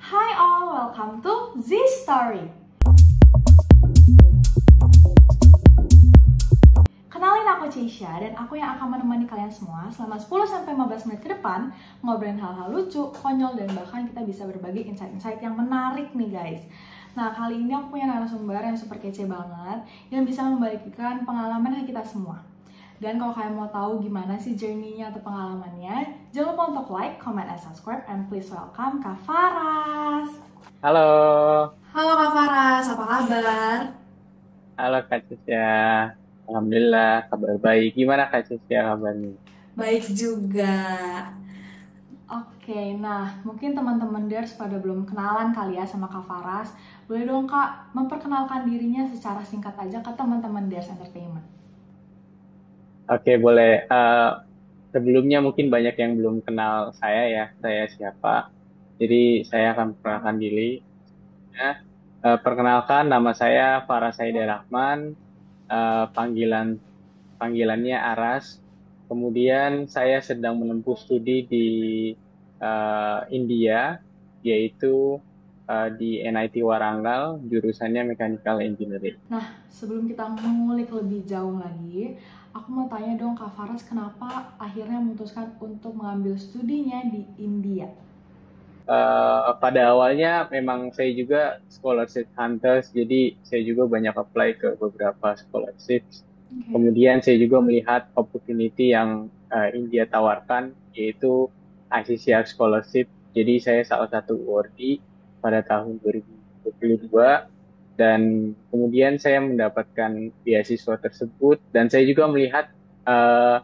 Hi all, welcome to Z Story. Kenalin aku Cisha dan aku yang akan menemani kalian semua selama 10-15 menit ke depan ngobrolin hal-hal lucu, konyol, dan bahkan kita bisa berbagi insight-insight yang menarik nih guys. Nah, kali ini aku punya narasumber yang super kece banget yang bisa membagikan pengalaman kita semua. Dan kalau kalian mau tahu gimana sih journey-nya atau pengalamannya, jangan lupa untuk like, comment, and subscribe, and please welcome Kak Faras. Halo, Halo Kak Faras, apa kabar? halo Kak Cisya. Alhamdulillah, kabar baik. Gimana Kak Cisya kabarnya? Baik juga. Oke, nah mungkin teman-teman Ders pada belum kenalan kali ya sama Kak Faras. Boleh dong Kak memperkenalkan dirinya secara singkat aja ke teman-teman Ders Entertainment. Oke, boleh. Sebelumnya mungkin banyak yang belum kenal saya ya. Saya siapa? Jadi saya akan perkenalkan diri. Ya. Perkenalkan, nama saya Farah Saida Rahman. Panggilannya Aras. Kemudian saya sedang menempuh studi di India, yaitu di NIT Warangal, jurusannya Mechanical Engineering. Nah, sebelum kita mengulik lebih jauh lagi, aku mau tanya dong Kak Faras kenapa akhirnya memutuskan untuk mengambil studinya di India? Pada awalnya memang saya juga scholarship hunters, jadi saya juga banyak apply ke beberapa scholarship. Oke. Kemudian saya juga melihat opportunity yang India tawarkan, yaitu ICCR Scholarship. Jadi saya salah satu awardee pada tahun 2022, dan kemudian saya mendapatkan beasiswa tersebut, dan saya juga melihat eh,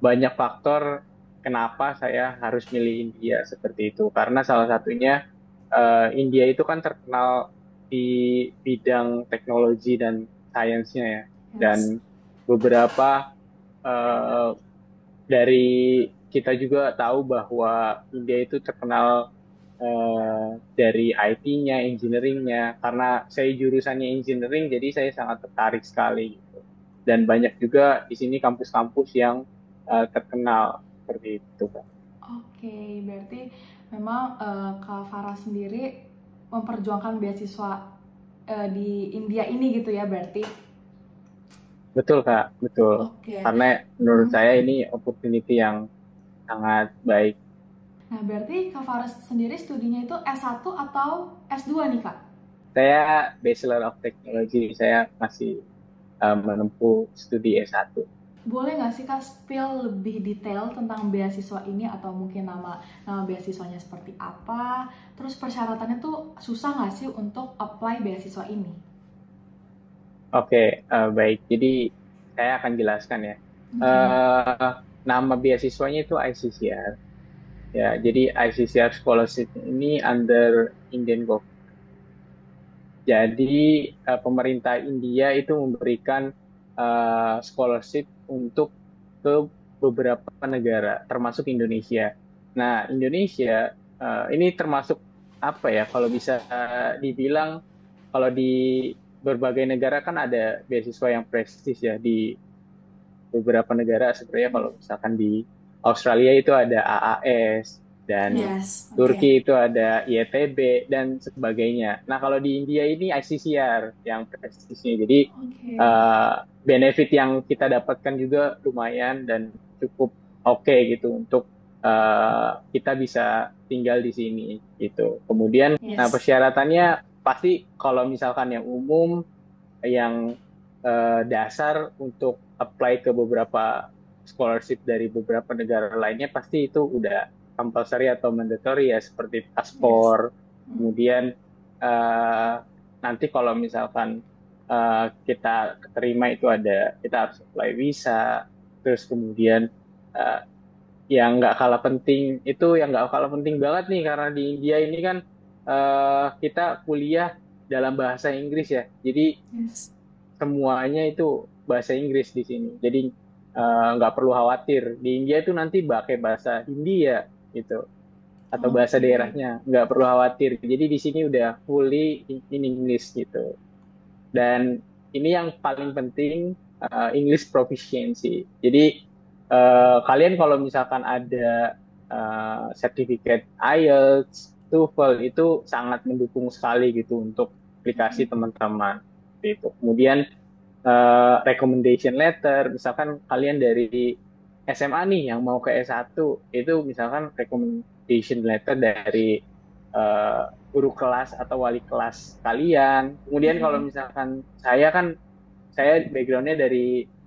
banyak faktor kenapa saya harus milih India seperti itu. Karena salah satunya India itu kan terkenal di bidang teknologi dan sainsnya ya. Yes. Dan beberapa eh, dari kita juga tahu bahwa India itu terkenal dari IT-nya, engineering-nya. Karena saya jurusannya engineering, jadi saya sangat tertarik sekali gitu. Dan banyak juga di sini kampus-kampus yang terkenal seperti itu, Kak. Oke, berarti memang Kak Farah sendiri memperjuangkan beasiswa di India ini gitu ya berarti. Betul, Kak, betul. Oke. Karena menurut saya ini opportunity yang sangat baik. Nah, berarti Kak Faras sendiri studinya itu S1 atau S2 nih, Kak? Saya Bachelor of Technology, saya masih menempuh studi S1. Boleh nggak sih Kak spill lebih detail tentang beasiswa ini atau mungkin nama beasiswanya seperti apa? Terus persyaratannya tuh susah nggak sih untuk apply beasiswa ini? Oke, baik. Jadi saya akan jelaskan ya. Oke. Eh, Nama beasiswanya itu ICCR. Ya, jadi ICCR Scholarship ini under Indian government. Jadi pemerintah India itu memberikan scholarship untuk ke beberapa negara, termasuk Indonesia. Nah, Indonesia ini termasuk apa ya? Kalau bisa dibilang, kalau di berbagai negara kan ada beasiswa yang prestis ya. Di beberapa negara sebenarnya, kalau misalkan di Australia itu ada AAS, dan Yes, oke. Turki itu ada IETB dan sebagainya. Nah, kalau di India ini ICCR yang prestisnya. Jadi Oke. benefit yang kita dapatkan juga lumayan dan cukup oke gitu untuk kita bisa tinggal di sini gitu. Kemudian, nah, Yes. persyaratannya pasti kalau misalkan yang umum, yang dasar untuk apply ke beberapa scholarship dari beberapa negara lainnya, pasti itu udah compulsory atau mandatory ya, seperti Yes. paspor. Kemudian eh, nanti kalau misalkan kita keterima, itu ada, kita harus apply visa. Terus kemudian eh, yang nggak kalah penting itu, yang nggak kalah penting banget nih, karena di India ini kan kita kuliah dalam bahasa Inggris ya. Jadi Yes. semuanya itu bahasa Inggris di sini. Jadi nggak perlu khawatir. Di India itu nanti pakai bahasa India gitu, atau bahasa Oke. daerahnya, nggak perlu khawatir. Jadi di sini udah fully in English gitu. Dan ini yang paling penting, English proficiency. Jadi kalian kalau misalkan ada sertifikat IELTS TOEFL itu sangat mendukung sekali gitu untuk aplikasi teman-teman itu. Kemudian recommendation letter, misalkan kalian dari SMA nih yang mau ke S1, itu misalkan recommendation letter dari guru kelas atau wali kelas kalian. Kemudian kalau misalkan saya backgroundnya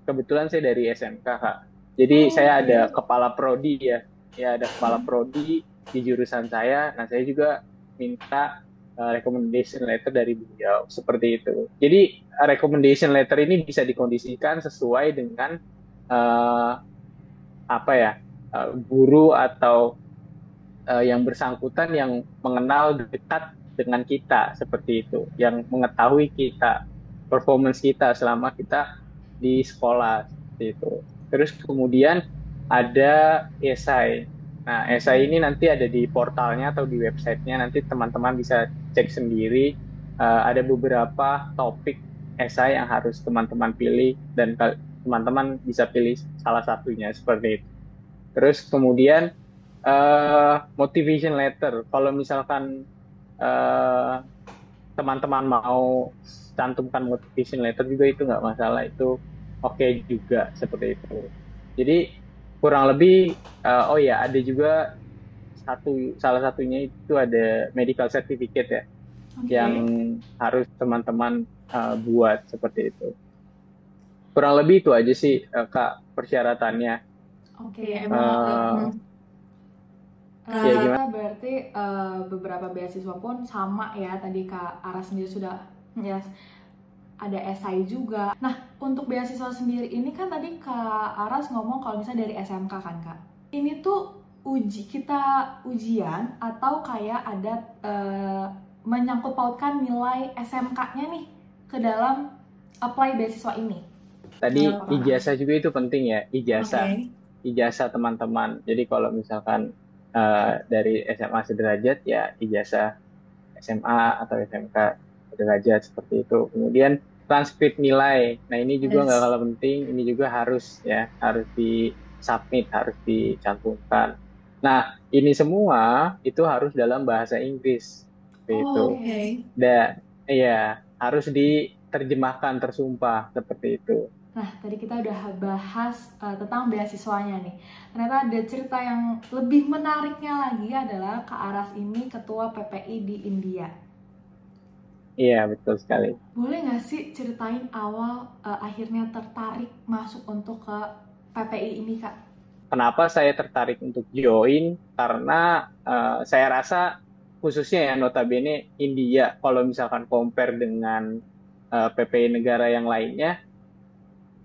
kebetulan saya dari SMK, Kak. Jadi saya ada kepala prodi ya ada kepala prodi di jurusan saya. Nah, saya juga minta recommendation letter dari beliau seperti itu. Jadi recommendation letter ini bisa dikondisikan sesuai dengan guru atau yang bersangkutan yang mengenal dekat dengan kita seperti itu, yang mengetahui kita performance kita selama kita di sekolah seperti itu. Terus kemudian ada esai. Nah, esai ini nanti ada di portalnya atau di websitenya, nanti teman-teman bisa cek sendiri. Ada beberapa topik esai yang harus teman-teman pilih dan teman-teman bisa pilih salah satunya seperti itu. Terus kemudian motivation letter. Kalau misalkan teman-teman mau cantumkan motivation letter juga itu nggak masalah, itu oke juga seperti itu. Jadi kurang lebih ada juga salah satunya itu ada medical certificate ya, yang harus teman-teman buat seperti itu. Kurang lebih itu aja sih Kak persyaratannya. Ternyata berarti beberapa beasiswa pun sama ya, tadi Kak Aras sendiri sudah ada esai juga. Nah, untuk beasiswa sendiri ini kan tadi Kak Aras ngomong kalau misalnya dari SMK kan Kak. Ini tuh ujian atau kayak ada menyangkut pautkan nilai SMK-nya nih ke dalam apply beasiswa ini. Tadi ijazah juga itu penting ya, ijazah teman-teman. Jadi kalau misalkan dari SMA sederajat ya ijazah SMA atau SMK sederajat seperti itu. Kemudian transkrip nilai. Nah, ini juga nggak kalah penting, ini juga harus di-submit, harus dicantumkan. Nah, ini semua itu harus dalam bahasa Inggris. Itu. Dan harus diterjemahkan tersumpah seperti itu. Nah, tadi kita udah bahas tentang beasiswanya nih. Ternyata ada cerita yang lebih menariknya lagi adalah Kak Aras ini ketua PPI di India. Iya, betul sekali. Boleh nggak sih ceritain awal akhirnya tertarik masuk untuk ke PPI ini, Kak? Kenapa saya tertarik untuk join? Karena saya rasa khususnya ya notabene India, kalau misalkan compare dengan PPI negara yang lainnya,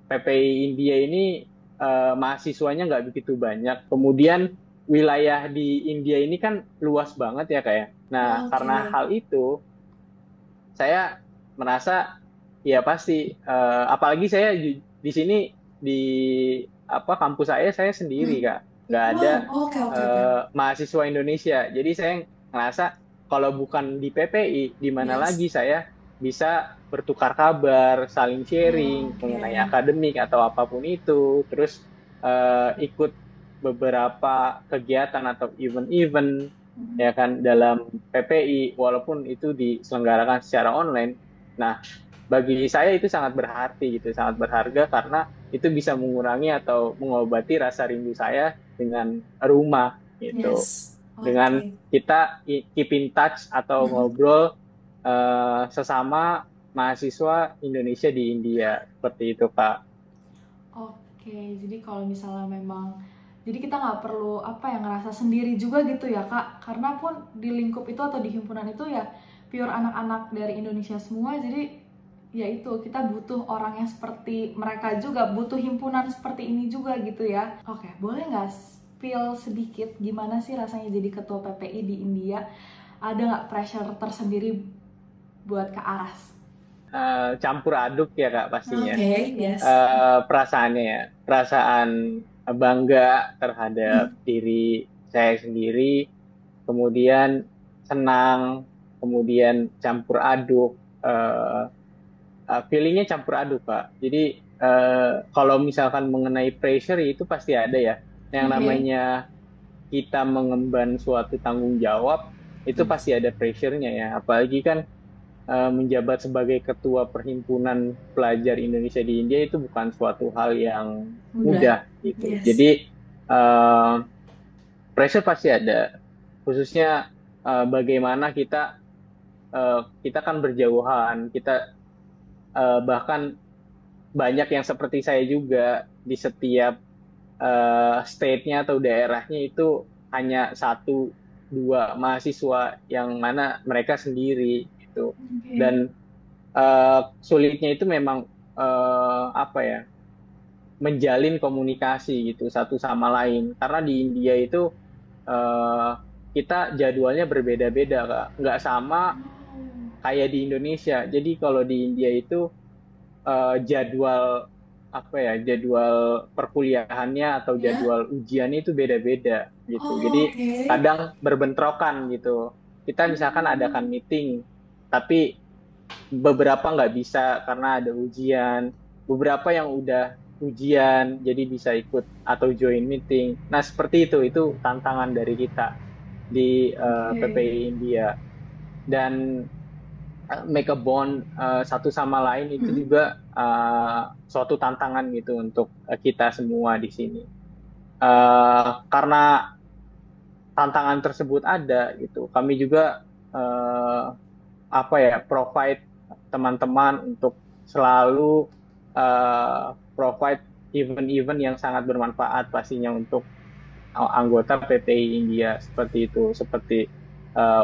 PPI India ini mahasiswanya nggak begitu banyak. Kemudian wilayah di India ini kan luas banget ya kayak. Nah, karena hal itu saya merasa ya pasti, apalagi saya di sini di kampus saya sendiri Kak, nggak ada mahasiswa Indonesia. Jadi saya ngerasa kalau bukan di PPI, di mana lagi saya bisa bertukar kabar, saling sharing mengenai akademik atau apapun itu, terus ikut beberapa kegiatan atau event-event ya kan dalam PPI, walaupun itu diselenggarakan secara online. Nah, bagi saya itu sangat berarti gitu, sangat berharga karena itu bisa mengurangi atau mengobati rasa rindu saya dengan rumah gitu. Dengan kita keep in touch atau ngobrol sesama mahasiswa Indonesia di India seperti itu Kak. Jadi kalau misalnya memang jadi kita nggak perlu ngerasa sendiri juga gitu ya Kak, karena pun di lingkup itu atau di himpunan itu ya pure anak-anak dari Indonesia semua, jadi ya itu kita butuh orang yang seperti mereka juga, butuh himpunan seperti ini juga gitu ya. Boleh nggak spill sedikit gimana sih rasanya jadi ketua PPI di India? Ada nggak pressure tersendiri buat Kak Aras? Campur aduk ya Kak pastinya. Perasaannya ya, perasaan bangga terhadap diri saya sendiri, kemudian senang, kemudian campur aduk, feelingnya campur aduk Pak. Jadi kalau misalkan mengenai pressure itu pasti ada ya, yang namanya kita mengemban suatu tanggung jawab, itu pasti ada pressure-nya ya. Apalagi kan menjabat sebagai ketua perhimpunan pelajar Indonesia di India itu bukan suatu hal yang mudah gitu. Yes. Jadi pressure pasti ada, khususnya bagaimana kita kan berjauhan, kita bahkan banyak yang seperti saya juga di setiap state-nya atau daerahnya itu hanya satu dua mahasiswa yang mana mereka sendiri gitu. Dan sulitnya itu memang apa ya, menjalin komunikasi gitu satu sama lain, karena di India itu kita jadwalnya berbeda-beda Kak, nggak sama kayak di Indonesia. Jadi kalau di India itu jadwal apa ya, jadwal perkuliahannya atau jadwal ujiannya itu beda-beda gitu. Jadi kadang berbentrokan gitu. Kita misalkan adakan meeting, tapi beberapa nggak bisa karena ada ujian. Beberapa yang udah ujian jadi bisa ikut atau join meeting. Nah seperti itu tantangan dari kita di PPI India. Dan make a bond satu sama lain itu juga suatu tantangan gitu untuk kita semua di sini. Karena tantangan tersebut ada gitu, kami juga apa ya, provide teman-teman untuk selalu provide event-event yang sangat bermanfaat pastinya untuk anggota PPI India, seperti itu, seperti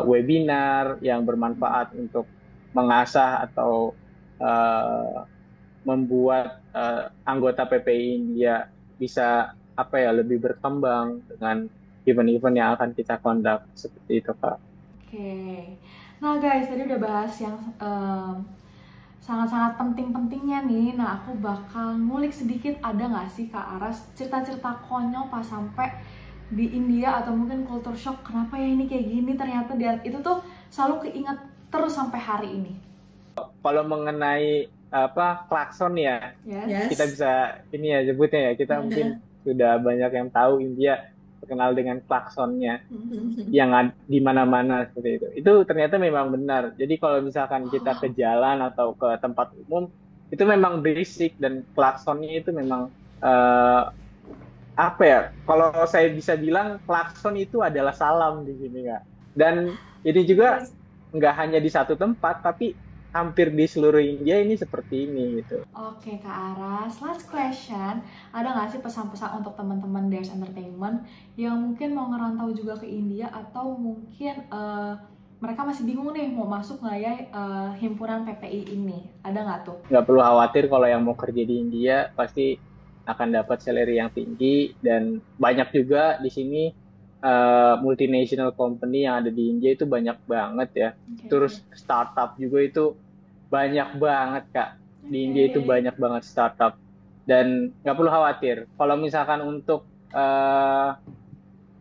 webinar yang bermanfaat untuk mengasah atau membuat anggota PPI India bisa apa ya, lebih berkembang dengan event-event yang akan kita conduct, seperti itu Kak. Oke. Nah guys, tadi udah bahas yang sangat-sangat penting-pentingnya nih. Nah aku bakal ngulik sedikit, ada nggak sih Kak Aras cerita-cerita konyol pas sampai di India atau mungkin culture shock, kenapa ya ini kayak gini, ternyata dia itu tuh selalu keinget terus sampai hari ini. Kalau mengenai apa klakson ya, kita bisa ini ya sebutnya ya, kita mungkin sudah banyak yang tahu India terkenal dengan klaksonnya yang di mana-mana seperti itu. Itu ternyata memang benar. Jadi kalau misalkan kita ke jalan atau ke tempat umum itu memang berisik, dan klaksonnya itu memang apa ya? Kalau saya bisa bilang klakson itu adalah salam di sini Kak. Dan ini juga nggak hanya di satu tempat, tapi hampir di seluruh India ini seperti ini gitu. Oke Kak Aras, last question, ada nggak sih pesan-pesan untuk teman-teman Dares Entertainment yang mungkin mau ngerantau juga ke India, atau mungkin mereka masih bingung nih mau masuk nggak ya himpunan PPI ini, ada nggak tuh? Nggak perlu khawatir, kalau yang mau kerja di India pasti akan dapat salary yang tinggi, dan banyak juga di sini multinational company yang ada di India itu banyak banget ya. Terus startup juga itu banyak banget Kak. Di India itu banyak banget startup, dan nggak perlu khawatir. Kalau misalkan untuk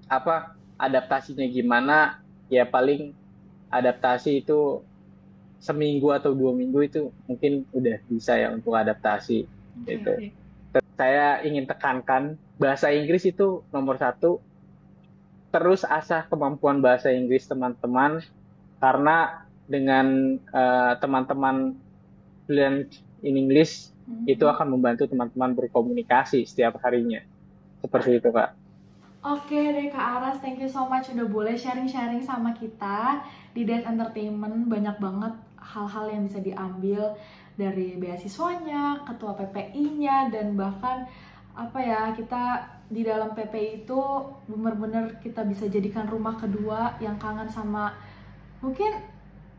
apa adaptasinya gimana, ya paling adaptasi itu seminggu atau 2 minggu itu mungkin udah bisa ya untuk adaptasi gitu. Saya ingin tekankan, bahasa Inggris itu nomor 1. Terus asah kemampuan bahasa Inggris teman-teman, karena dengan teman-teman fluent in English itu akan membantu teman-teman berkomunikasi setiap harinya. Seperti itu Kak. Oke deh Kak Aras, thank you so much udah boleh sharing-sharing sama kita di Dares Entertainment. Banyak banget hal-hal yang bisa diambil dari beasiswanya, ketua PPI-nya, dan bahkan apa ya, kita di dalam PPI itu bener-bener kita bisa jadikan rumah kedua, yang kangen sama, mungkin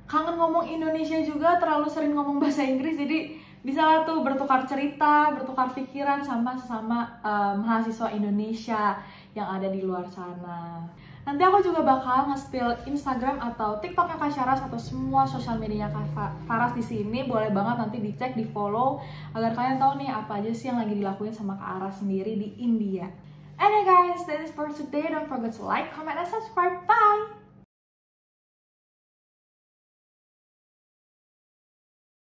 kangen ngomong Indonesia juga, terlalu sering ngomong bahasa Inggris, jadi bisa lah tuh bertukar cerita, bertukar pikiran sama sesama mahasiswa Indonesia yang ada di luar sana. Nanti aku juga bakal nge-spill Instagram atau TikToknya Kak Syaras atau semua sosial medianya Kak Faras di sini. Boleh banget nanti dicek, di follow, agar kalian tahu nih apa aja sih yang lagi dilakuin sama Kak Aras sendiri di India. Anyway guys, that is for today. Don't forget to like, comment, and subscribe. Bye!